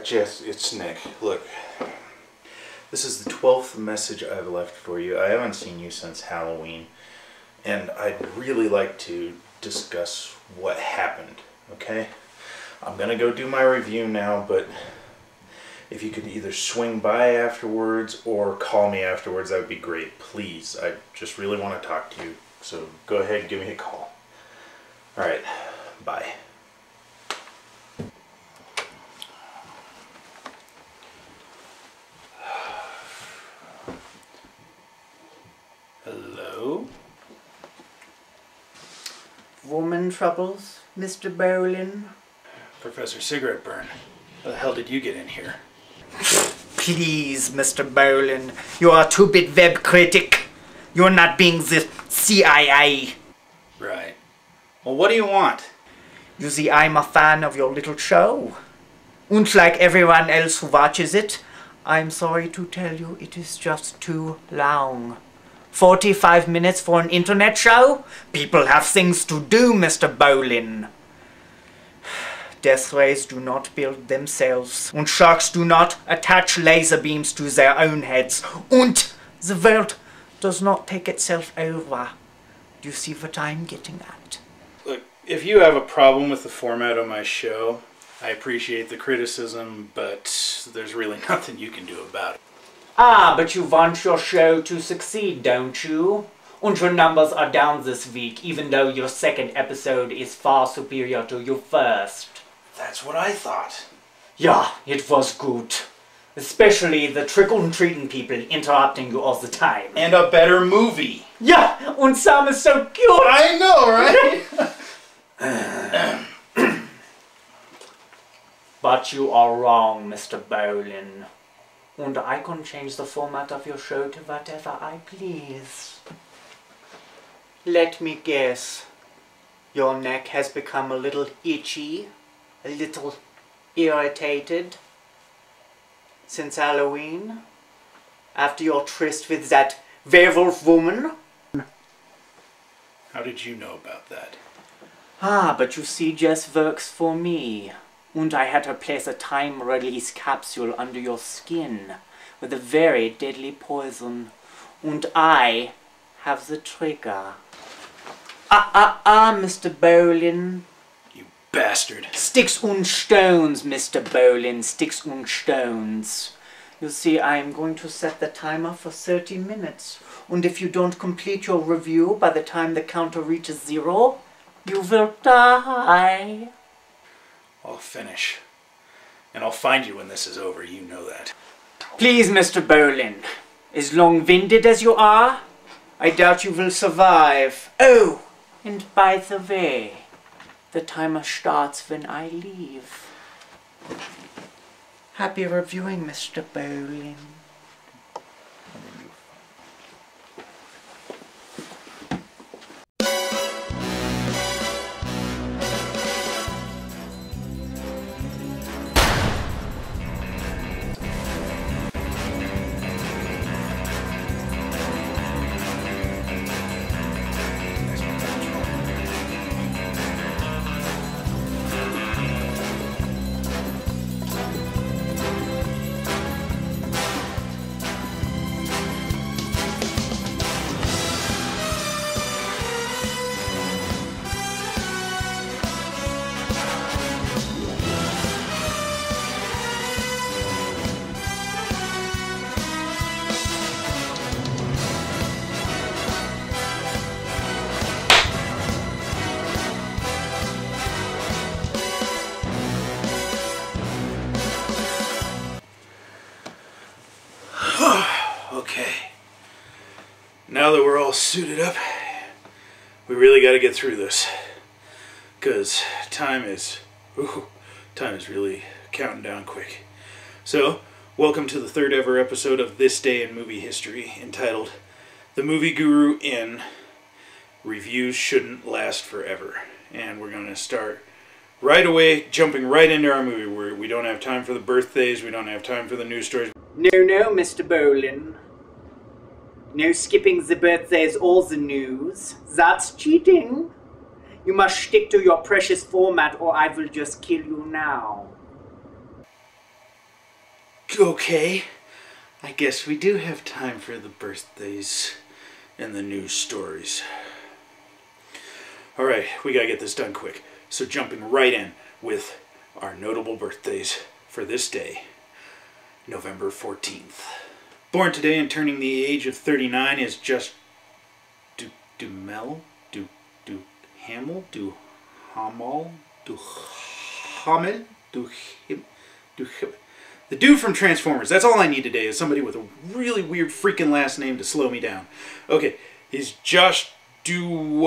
Jess, it's Nick. Look, this is the 12th message I've left for you. I haven't seen you since Halloween, and I'd really like to discuss what happened, okay? I'm gonna go do my review now, but if you could either swing by afterwards or call me afterwards, that would be great. Please, I just really want to talk to you, so go ahead and give me a call. Alright, bye. Hello? Woman troubles, Mr. Bowlin? Professor Cigaretteburn, how the hell did you get in here? Please, Mr. Bowlin, you are a two-bit web critic. You're not being the CIA. Right. Well, what do you want? You see, I'm a fan of your little show. And like everyone else who watches it, I'm sorry to tell you it is just too long. 45 minutes for an internet show? People have things to do, Mr. Bowlin. Death rays do not build themselves, and sharks do not attach laser beams to their own heads, and the world does not take itself over. Do you see what I'm getting at? Look, if you have a problem with the format of my show, I appreciate the criticism, but there's really nothing you can do about it. Ah, but you want your show to succeed, don't you? And your numbers are down this week, even though your second episode is far superior to your first. That's what I thought. Yeah, it was good. Especially the trick-or-treating people interrupting you all the time. And a better movie. Yeah, and Sam is so cute. I know, right? But you are wrong, Mr. Bowlin. And I can change the format of your show to whatever I please. Let me guess. Your neck has become a little itchy, a little irritated since Halloween? After your tryst with that werewolf woman? How did you know about that? Ah, but you see, Jess works for me. And I had her place a time-release capsule under your skin with a very deadly poison. And I have the trigger. Mr. Bowlin. You bastard. Sticks and stones, Mr. Bowlin. Sticks and stones. You see, I am going to set the timer for 30 minutes. And if you don't complete your review by the time the counter reaches 0, you will die. I'll finish. And I'll find you when this is over, you know that. Please, Mr. Bowlin. As long-winded as you are, I doubt you will survive. Oh, and by the way, the timer starts when I leave. Happy reviewing, Mr. Bowlin. Okay. Now that we're all suited up, we really got to get through this. Because time is really counting down quick. So, welcome to the third ever episode of This Day in Movie History, entitled The Movie Guru in Reviews Shouldn't Last Forever. And we're going to start right away, jumping right into our movie, where we don't have time for the birthdays, we don't have time for the news stories. No, Mr. Bowlin. No skipping the birthdays or the news. That's cheating. You must stick to your precious format or I will just kill you now. Okay, I guess we do have time for the birthdays and the news stories. Alright, we gotta get this done quick. So jumping right in with our notable birthdays for this day, November 14th. Born today and turning the age of 39 is just Duhamel, the dude from Transformers. That's all I need today is somebody with a really weird freaking last name to slow me down. Okay, he's Josh Duhamel,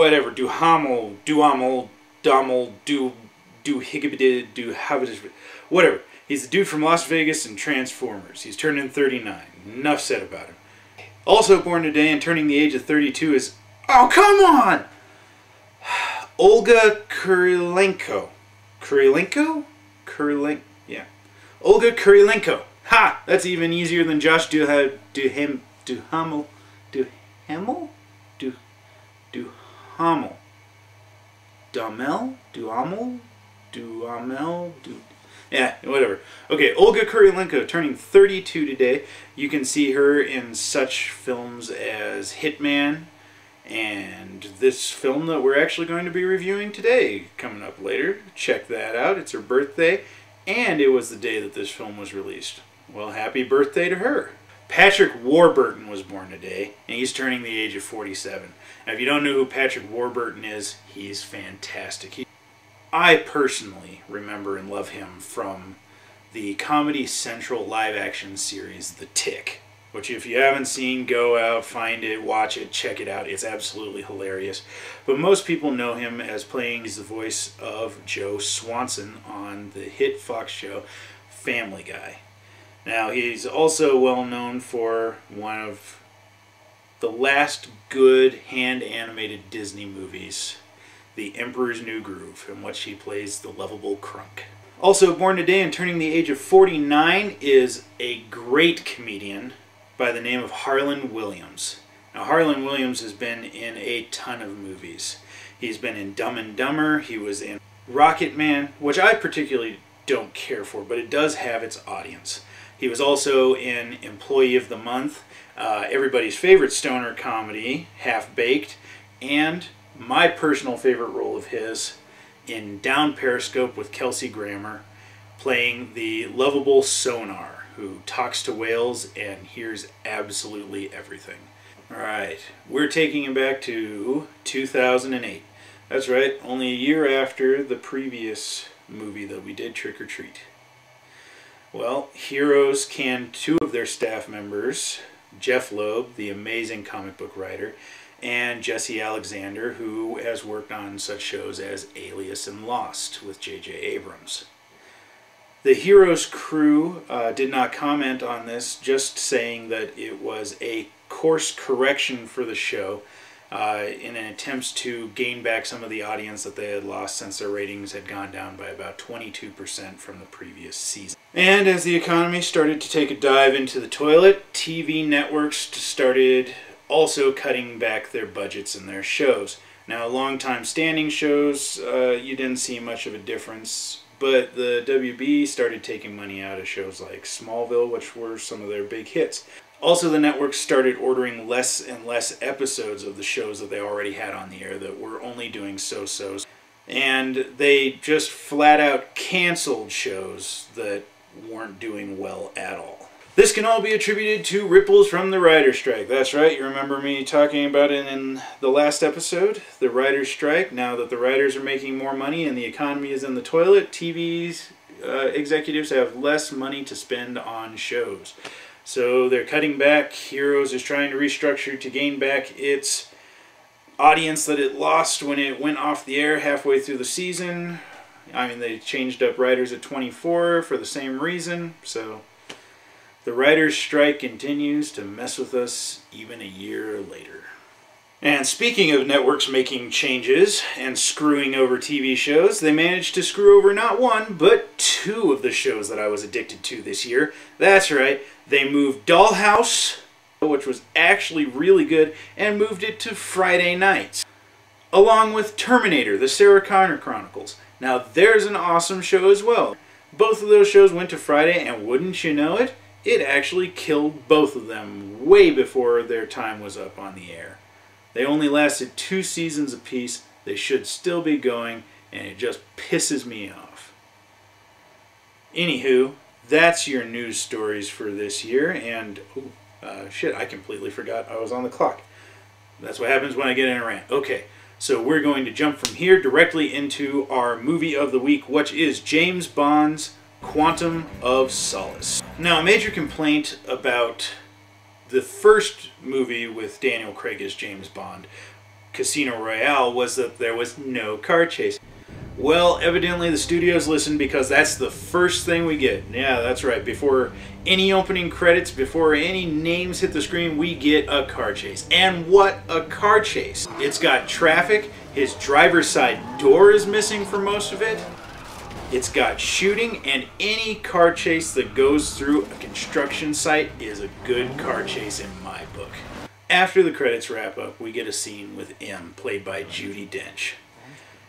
whatever. He's the dude from Las Vegas and Transformers. He's turning 39. Enough said about him. Also born today and turning the age of 32 is... Oh, come on! Olga Kurilenko. Yeah. Olga Kurilenko. Ha! That's even easier than Josh Duhamel. Yeah, whatever. Okay, Olga Kurilenko turning 32 today. You can see her in such films as Hitman and this film that we're actually going to be reviewing today coming up later. Check that out. It's her birthday, and it was the day that this film was released. Well, happy birthday to her. Patrick Warburton was born today, and he's turning the age of 47. Now, if you don't know who Patrick Warburton is, he's fantastic. I personally remember and love him from the Comedy Central live-action series, The Tick, which if you haven't seen, go out, find it, watch it, check it out. It's absolutely hilarious. But most people know him as playing the voice of Joe Swanson on the hit Fox show Family Guy. Now, he's also well known for one of the last good hand-animated Disney movies, The Emperor's New Groove, in which he plays the lovable Crunk. Also born today and turning the age of 49 is a great comedian by the name of Harlan Williams. Now, Harlan Williams has been in a ton of movies. He's been in Dumb and Dumber, he was in Rocket Man, which I particularly don't care for, but it does have its audience. He was also in Employee of the Month, everybody's favorite stoner comedy, Half Baked, and my personal favorite role of his in Down Periscope with Kelsey Grammer, playing the lovable Sonar, who talks to whales and hears absolutely everything. Alright, we're taking him back to 2008. That's right, only a year after the previous movie that we did, Trick or Treat. Well, Heroes canned two of their staff members, Jeff Loeb, the amazing comic book writer, and Jesse Alexander, who has worked on such shows as Alias and Lost with J.J. Abrams. The Heroes crew did not comment on this, just saying that it was a course correction for the show in an attempt to gain back some of the audience that they had lost since their ratings had gone down by about 22% from the previous season. And as the economy started to take a dive into the toilet, TV networks started also cutting back their budgets and their shows. Now, long-time standing shows, you didn't see much of a difference, but the WB started taking money out of shows like Smallville, which were some of their big hits. Also, the networks started ordering less and less episodes of the shows that they already had on the air that were only doing so-sos. And they just flat-out canceled shows that weren't doing well at all. This can all be attributed to ripples from the writer's strike. That's right, you remember me talking about it in the last episode, the writer's strike. Now that the writers are making more money and the economy is in the toilet, TV's executives have less money to spend on shows. So they're cutting back. Heroes is trying to restructure to gain back its audience that it lost when it went off the air halfway through the season. I mean, they changed up writers at 24 for the same reason, so the writer's strike continues to mess with us even a year later. And speaking of networks making changes and screwing over TV shows, they managed to screw over not one, but two of the shows that I was addicted to this year. That's right, they moved Dollhouse, which was actually really good, and moved it to Friday nights. Along with Terminator, the Sarah Connor Chronicles. Now there's an awesome show as well. Both of those shows went to Friday, and wouldn't you know it, it actually killed both of them way before their time was up on the air. They only lasted 2 seasons apiece. They should still be going, and it just pisses me off. Anywho, that's your news stories for this year, and shit, I completely forgot I was on the clock. That's what happens when I get in a rant. Okay, so we're going to jump from here directly into our movie of the week, which is James Bond's Quantum of Solace. Now, a major complaint about the first movie with Daniel Craig as James Bond, Casino Royale, was that there was no car chase. Well, evidently the studios listened, because that's the first thing we get. Yeah, that's right. Before any opening credits, before any names hit the screen, we get a car chase. And what a car chase. It's got traffic. His driver's side door is missing for most of it. It's got shooting, and any car chase that goes through a construction site is a good car chase in my book. After the credits wrap up, we get a scene with M, played by Judi Dench.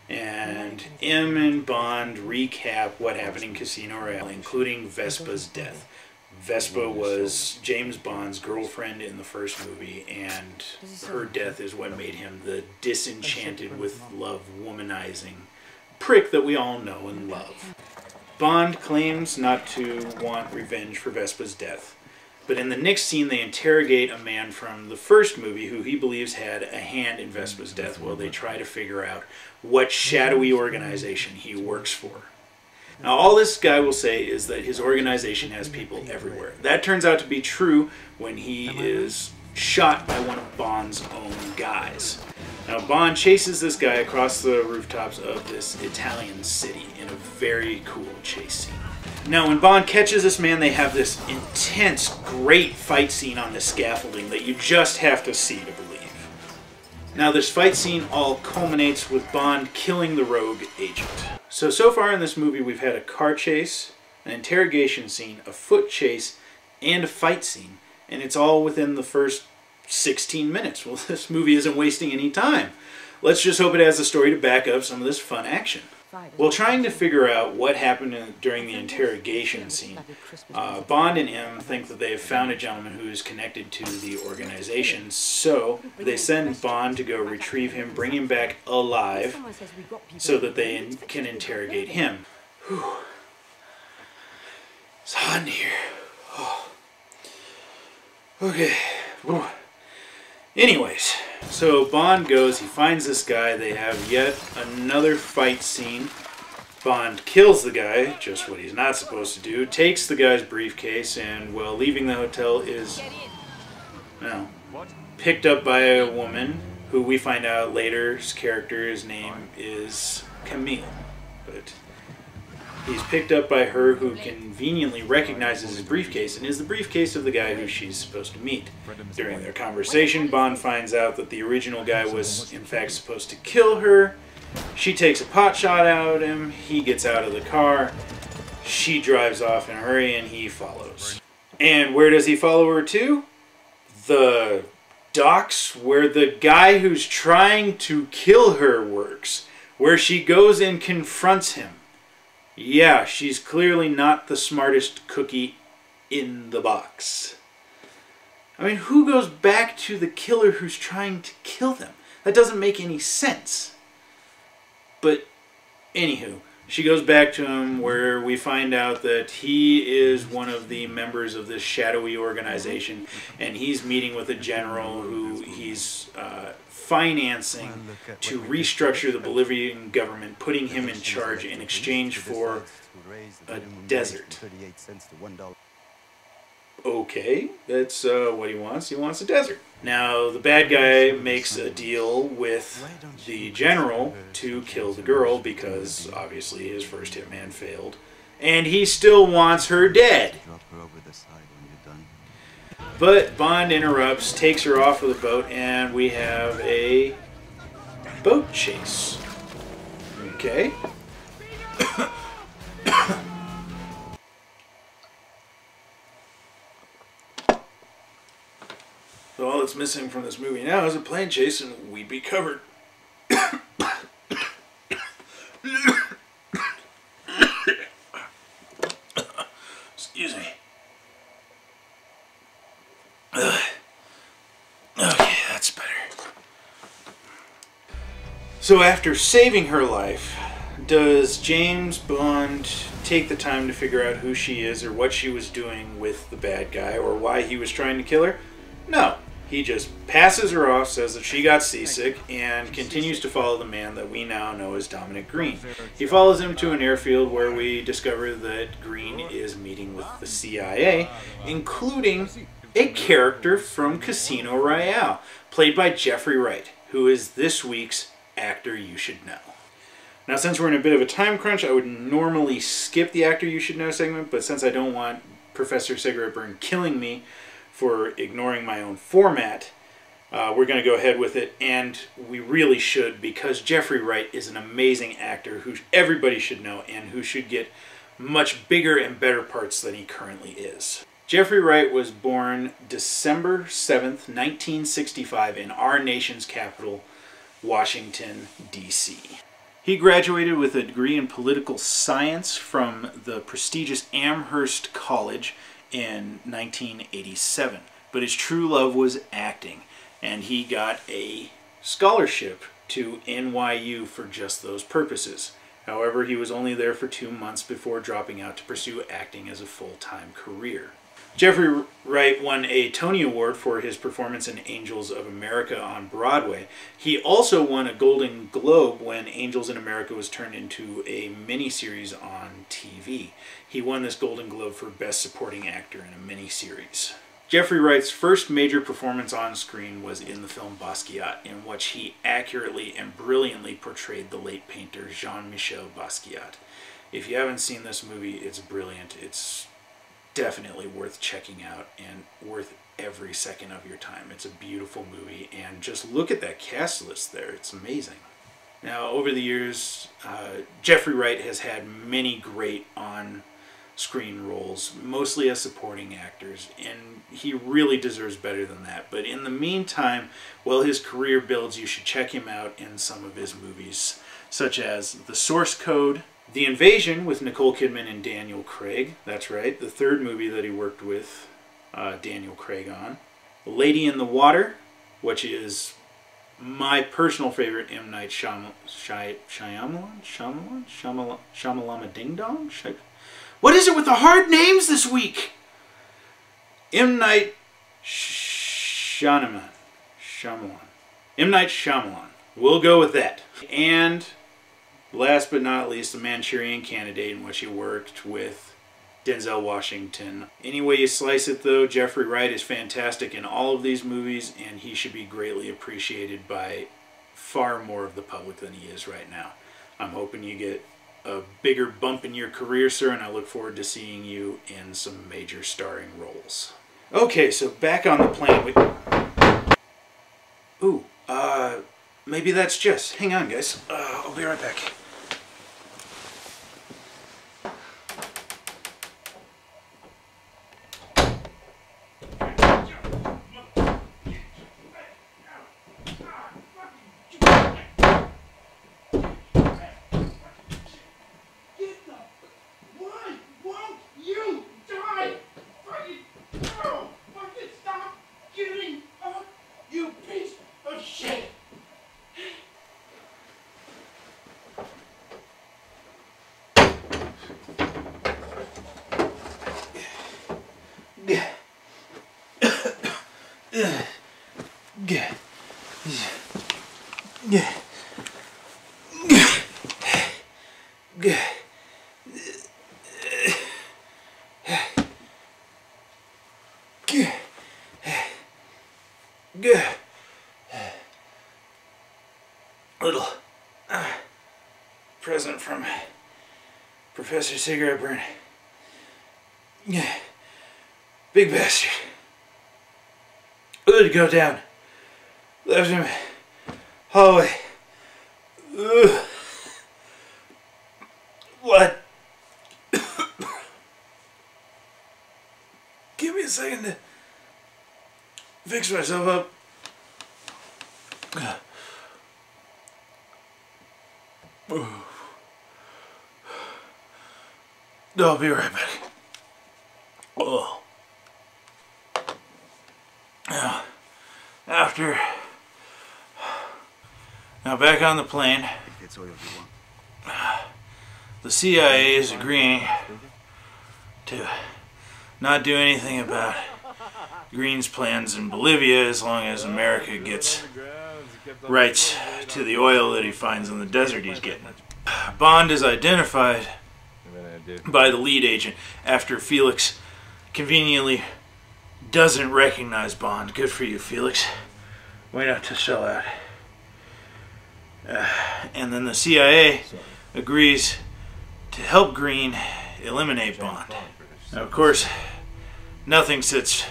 And M and Bond recap what happened in Casino Royale, including Vespa's death. Vespa was James Bond's girlfriend in the first movie, and her death is what made him the disenchanted with love, womanizing prick that we all know and love. Bond claims not to want revenge for Vespa's death, but in the next scene they interrogate a man from the first movie who he believes had a hand in Vespa's death while they try to figure out what shadowy organization he works for. Now, all this guy will say is that his organization has people everywhere. That turns out to be true when he is shot by one of Bond's own guys. Now, Bond chases this guy across the rooftops of this Italian city in a very cool chase scene. Now, when Bond catches this man, they have this intense, great fight scene on the scaffolding that you just have to see to believe. Now, this fight scene all culminates with Bond killing the rogue agent. So far in this movie, we've had a car chase, an interrogation scene, a foot chase, and a fight scene. And it's all within the first 16 minutes. Well, this movie isn't wasting any time. Let's just hope it has a story to back up some of this fun action. While trying to figure out what happened during the interrogation scene, Bond and M think that they have found a gentleman who is connected to the organization, so they send Bond to go retrieve him, bring him back alive, so that they can interrogate him. Whew. It's hot in here. Oh. Okay. Whew. Anyways, so Bond goes, he finds this guy, they have yet another fight scene. Bond kills the guy, just what he's not supposed to do, takes the guy's briefcase, and while leaving the hotel is, well, picked up by a woman who we find out later's character's name is Camille. But he's picked up by her, who conveniently recognizes his briefcase and is the briefcase of the guy who she's supposed to meet. During their conversation, Bond finds out that the original guy was in fact supposed to kill her. She takes a pot shot at him, he gets out of the car, she drives off in a hurry, and he follows. And where does he follow her to? The docks where the guy who's trying to kill her works, where she goes and confronts him. Yeah, she's clearly not the smartest cookie in the box. I mean, who goes back to the killer who's trying to kill them? That doesn't make any sense. But, anywho, she goes back to him where we find out that he is one of the members of this shadowy organization, and he's meeting with a general who he's financing to restructure the Bolivian government, putting him in charge in exchange for a desert. Okay, that's what he wants. He wants a desert. Now, the bad guy makes a deal with the general to kill the girl because, obviously, his first hitman failed. And he still wants her dead. But Bond interrupts, takes her off of the boat, and we have a boat chase. Okay. So all that's missing from this movie now is a plane chase, and we'd be covered. Excuse me. So after saving her life, does James Bond take the time to figure out who she is or what she was doing with the bad guy or why he was trying to kill her? No. He just passes her off, says that she got seasick, and continues to follow the man that we now know as Dominic Green. He follows him to an airfield where we discover that Green is meeting with the CIA, including a character from Casino Royale, played by Jeffrey Wright, who is this week's Actor You Should Know. Now, since we're in a bit of a time crunch, I would normally skip the Actor You Should Know segment, but since I don't want Professor Cigaretteburn killing me for ignoring my own format, we're going to go ahead with it, and we really should, because Jeffrey Wright is an amazing actor who everybody should know and who should get much bigger and better parts than he currently is. Jeffrey Wright was born December 7th, 1965 in our nation's capital, Washington, D.C. He graduated with a degree in political science from the prestigious Amherst College in 1987, but his true love was acting, and he got a scholarship to NYU for just those purposes. However, he was only there for 2 months before dropping out to pursue acting as a full-time career. Jeffrey Wright won a Tony Award for his performance in Angels of America on Broadway. He also won a Golden Globe when Angels in America was turned into a miniseries on TV. He won this Golden Globe for Best Supporting Actor in a miniseries. Jeffrey Wright's first major performance on screen was in the film Basquiat, in which he accurately and brilliantly portrayed the late painter Jean-Michel Basquiat. If you haven't seen this movie, it's brilliant. It's definitely worth checking out and worth every second of your time. It's a beautiful movie, and just look at that cast list there. It's amazing. Now, over the years, Jeffrey Wright has had many great on-screen roles, mostly as supporting actors, and he really deserves better than that. But in the meantime, while his career builds, you should check him out in some of his movies, such as The Source Code, The Invasion with Nicole Kidman and Daniel Craig. That's right, the third movie that he worked with Daniel Craig on. Lady in the Water, which is my personal favorite M. Night Shyamalama Ding Dong? What is it with the hard names this week? M. Night Shyamalan. M. Night Shyamalan. We'll go with that. And last but not least, The Manchurian Candidate, in which he worked with Denzel Washington. Any way you slice it, though, Jeffrey Wright is fantastic in all of these movies, and he should be greatly appreciated by far more of the public than he is right now. I'm hoping you get a bigger bump in your career, sir, and I look forward to seeing you in some major starring roles. Okay, so back on the plane. Maybe that's Jess. Hang on, guys. I'll be right back. Little present from Professor Cigaretteburn. Big bastard. Good, go down. Left him. Hallway. Ugh. What? Give me a second to fix myself up. I'll be right back. Oh. Now back on the plane, the CIA is agreeing to not do anything about Green's plans in Bolivia as long as America gets rights to the oil that he finds in the desert he's getting. Bond is identified by the lead agent after Felix conveniently doesn't recognize Bond. Good for you, Felix. Way not to sell out. And then the CIA agrees to help Green eliminate Bond. Now, of course, nothing sits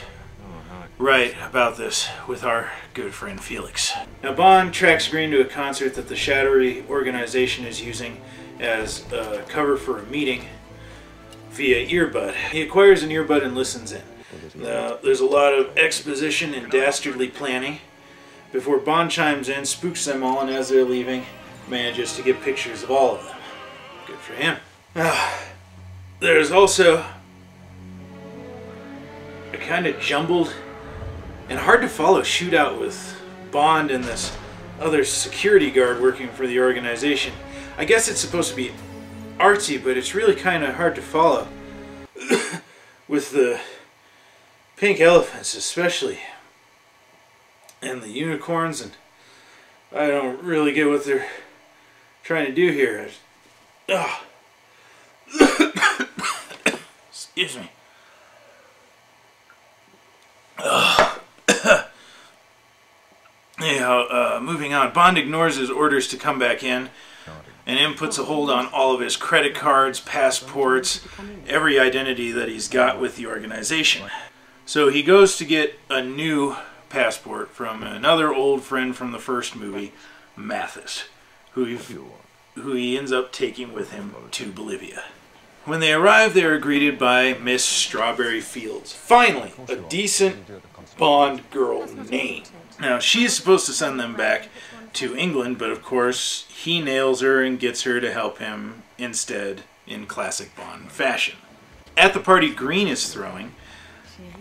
right about this with our good friend Felix. Now, Bond tracks Green to a concert that the shadowy organization is using as a cover for a meeting via earbud. He acquires an earbud and listens in. Now, there's a lot of exposition and dastardly planning before Bond chimes in, spooks them all, and as they're leaving, manages to get pictures of all of them. Good for him. There's also a kind of jumbled and hard to follow shootout with Bond and this other security guard working for the organization. I guess it's supposed to be artsy, but it's really kind of hard to follow. With the pink elephants especially, and the unicorns, and I don't really get what they're trying to do here. Excuse me. Anyhow, moving on. Bond ignores his orders to come back in, and M puts a hold on all of his credit cards, passports, every identity that he's got with the organization. So he goes to get a new passport from another old friend from the first movie, Mathis, who he ends up taking with him to Bolivia. When they arrive, they are greeted by Miss Strawberry Fields. Finally, a decent Bond girl name. Now, she's supposed to send them back to England, but of course, he nails her and gets her to help him instead in classic Bond fashion. At the party Green is throwing,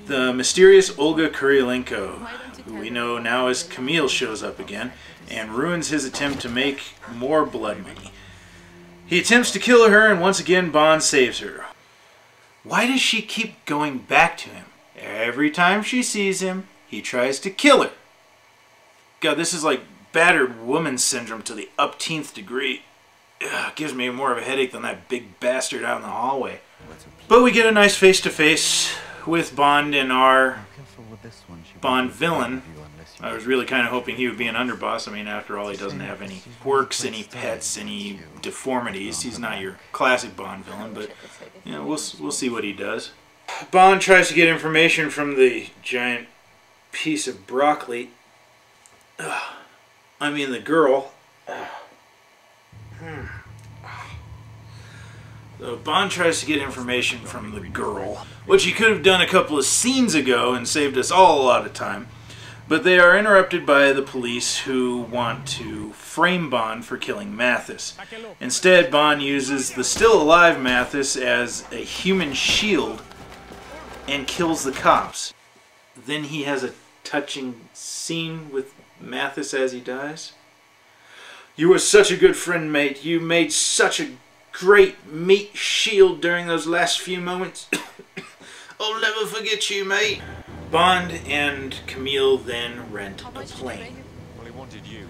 the mysterious Olga Kurylenko, who we know now as Camille, shows up again and ruins his attempt to make more blood money. He attempts to kill her, and once again Bond saves her. Why does she keep going back to him? Every time she sees him, he tries to kill her. God, this is like battered woman syndrome to the upteenth degree. Ugh, gives me more of a headache than that big bastard out in the hallway. But we get a nice face-to-face with Bond and our Bond villain. I was really kind of hoping he would be an underboss. I mean, after all, he doesn't have any quirks, any pets, any deformities. He's not your classic Bond villain, but you know, we'll see what he does. Bond tries to get information from the giant piece of broccoli. I mean, the girl. So Bond tries to get information from the girl, which he could have done a couple of scenes ago and saved us all a lot of time. But they are interrupted by the police, who want to frame Bond for killing Mathis. Instead, Bond uses the still alive Mathis as a human shield and kills the cops. Then he has a touching scene with Mathis as he dies. "You were such a good friend, mate. You made such a great meat shield during those last few moments. I'll never forget you, mate." Bond and Camille then rent a plane. Well, he wanted you.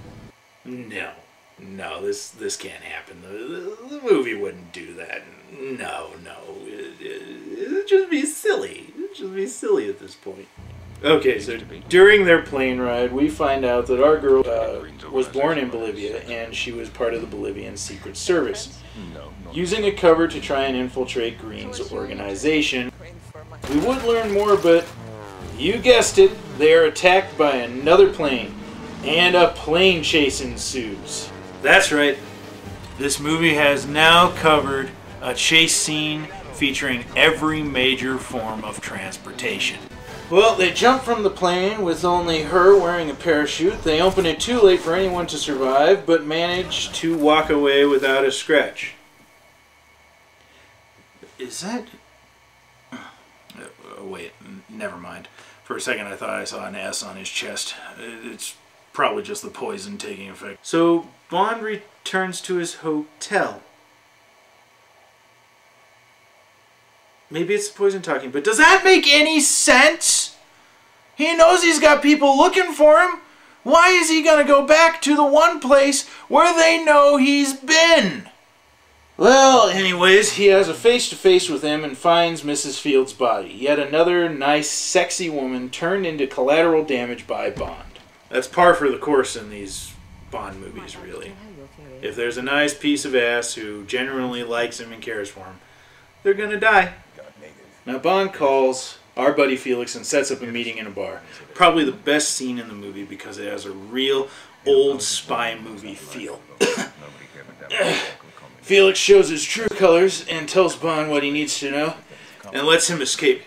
No, this can't happen. The movie wouldn't do that. No. It'd just be silly. It'd just be silly at this point. Okay, so during their plane ride, we find out that our girl was born in Bolivia, and she was part of the Bolivian Secret Service, using a cover to try and infiltrate Green's organization. We would learn more, but you guessed it, they are attacked by another plane, and a plane chase ensues. That's right, this movie has now covered a chase scene featuring every major form of transportation. Well, they jump from the plane with only her wearing a parachute. They open it too late for anyone to survive, but manage to walk away without a scratch. Is that... wait, never mind. For a second I thought I saw an S on his chest. It's probably just the poison taking effect. So Bond returns to his hotel. Maybe it's the poison talking, but does that make any sense? He knows he's got people looking for him. Why is he gonna go back to the one place where they know he's been? Well, anyways, he has a face-to-face with him and finds Mrs. Field's body. Yet another nice, sexy woman turned into collateral damage by Bond. That's par for the course in these Bond movies, really. If there's a nice piece of ass who genuinely likes him and cares for him, they're gonna die. Now Bond calls our buddy Felix and sets up a meeting in a bar. Probably the best scene in the movie because it has a real old spy movie feel. Felix shows his true colors and tells Bond what he needs to know and lets him escape.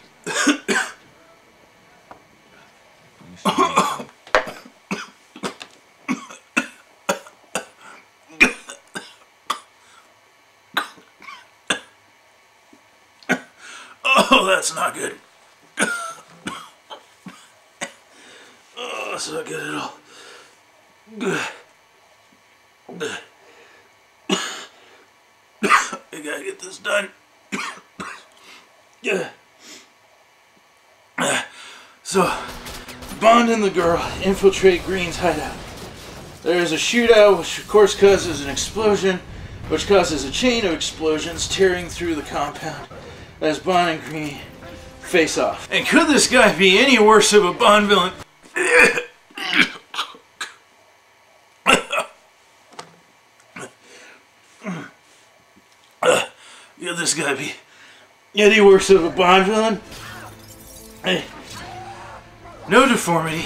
Oh, that's not good. Oh, that's not good at all. I gotta get this done. So, Bond and the girl infiltrate Green's hideout. There is a shootout, which of course causes an explosion, which causes a chain of explosions tearing through the compound as Bond and Green face off. And could this guy be any worse of a Bond villain? Could this guy be any worse of a Bond villain? Hey. No deformity,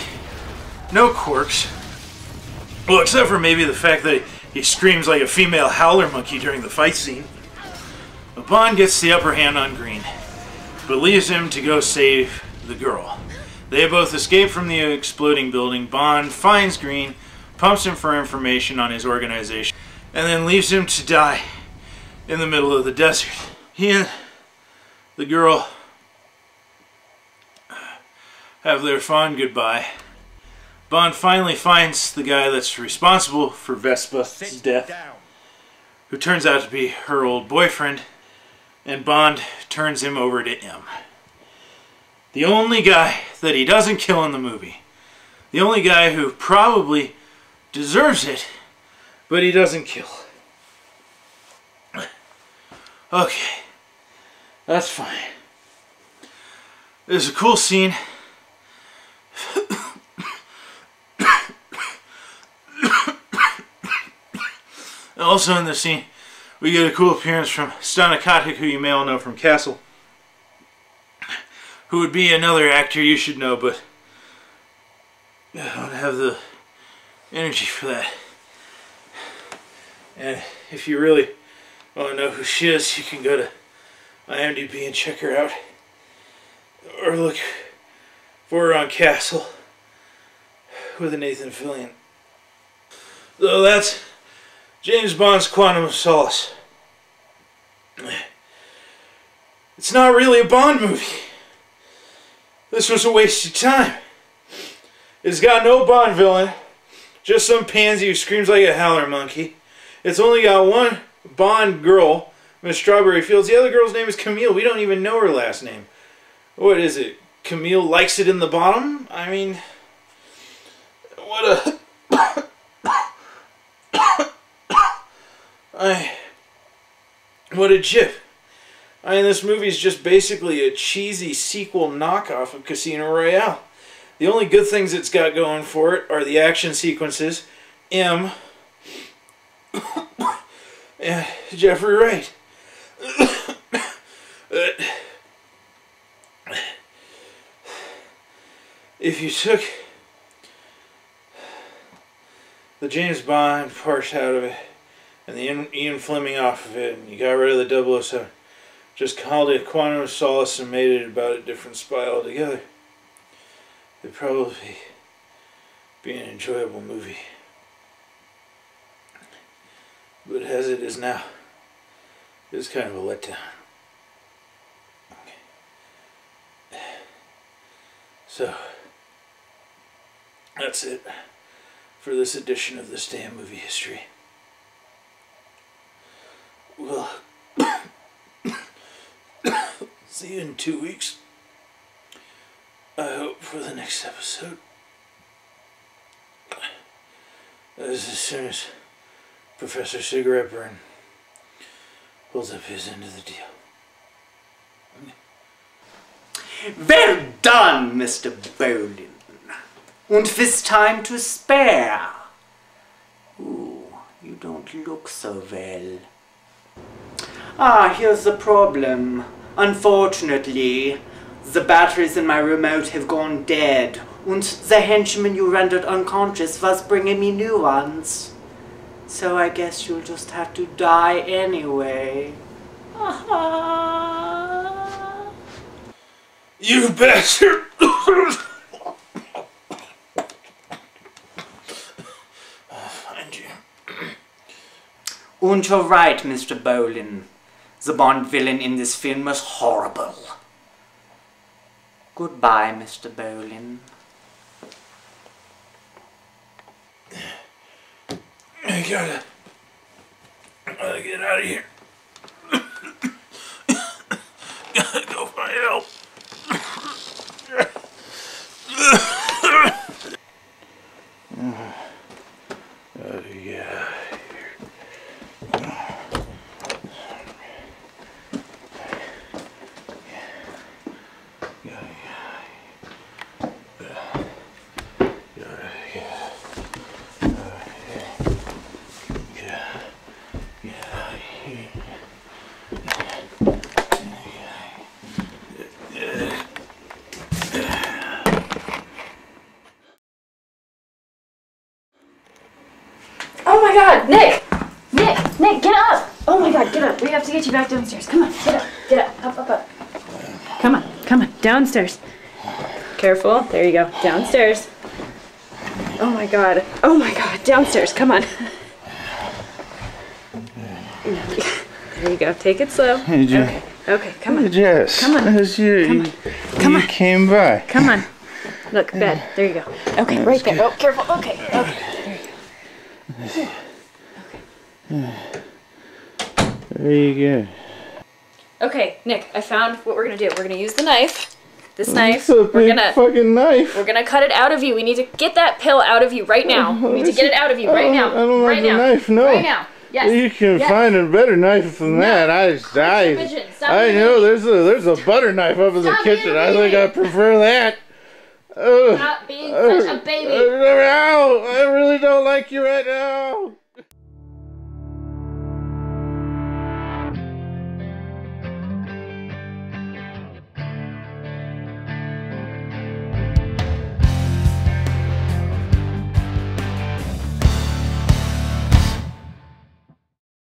no quirks. Well, except for maybe the fact that he screams like a female howler monkey during the fight scene. But Bond gets the upper hand on Green, but leaves him to go save the girl. They both escape from the exploding building. Bond finds Green, pumps him for information on his organization, and then leaves him to die in the middle of the desert. He and the girl have their fond goodbye. Bond finally finds the guy that's responsible for Vespa's death, who turns out to be her old boyfriend, and Bond turns him over to M. The only guy that he doesn't kill in the movie. The only guy who probably deserves it, but he doesn't kill. Okay, that's fine. There's a cool scene. Also in this scene, we get a cool appearance from Stana Katic, who you may all know from Castle, who would be another actor you should know, but I don't have the energy for that. And if you really want to know who she is, you can go to IMDb and check her out, or look for her on Castle with a Nathan Fillion. So that's James Bond's Quantum of Solace. It's not really a Bond movie. This was a waste of time. It's got no Bond villain, just some pansy who screams like a howler monkey. It's only got one Bond girl, Miss Strawberry Fields. The other girl's name is Camille. We don't even know her last name. What is it? Camille likes it in the bottom? I mean, what a... What a jip. I mean, this movie's just basically a cheesy sequel knockoff of Casino Royale. The only good things it's got going for it are the action sequences, M, and Jeffrey Wright. If you took the James Bond part out of it, and the Ian Fleming off of it, and you got rid of the 007, just called it Quantum of Solace and made it about a different spy altogether, it'd probably be an enjoyable movie. But as it is now, it's kind of a letdown. So, that's it for this edition of This Day in Movie History. Well, see you in 2 weeks. I hope for the next episode. As soon as Professor Cigaretteburn holds up his end of the deal. Well done, Mr. Bowlin. And this time to spare. Ooh, you don't look so well. Ah, here's the problem. Unfortunately, the batteries in my remote have gone dead, and the henchman you rendered unconscious was bringing me new ones. So I guess you'll just have to die anyway. You bastard! I'll find you. And you're right, Mr. Bowlin. The Bond villain in this film was horrible. Goodbye, Mr. Bowlin. I gotta get out of here. Gotta go find help. Yeah. Oh my god, Nick! Nick, get up! Oh my god, get up. We have to get you back downstairs. Come on, get up, up. Come on, downstairs. Careful, there you go, downstairs. Oh my god, downstairs, come on. There you go, take it slow. Hey, Okay, come on. Jess. Come on. You came by. Come on. Look, bed, there you go. Okay, right there. Oh, careful, okay. There you go. Okay, Nick, I found what we're gonna do. We're gonna use the knife. This knife. It's a big fucking knife. We're gonna cut it out of you. We need to get that pill out of you right now. We need to get it out of you right now. I don't like the knife, no. Right now. Yes. You can find a better knife than that. I know there's a butter knife up in the kitchen. I think I prefer that. Stop being such a baby. I really don't like you right now.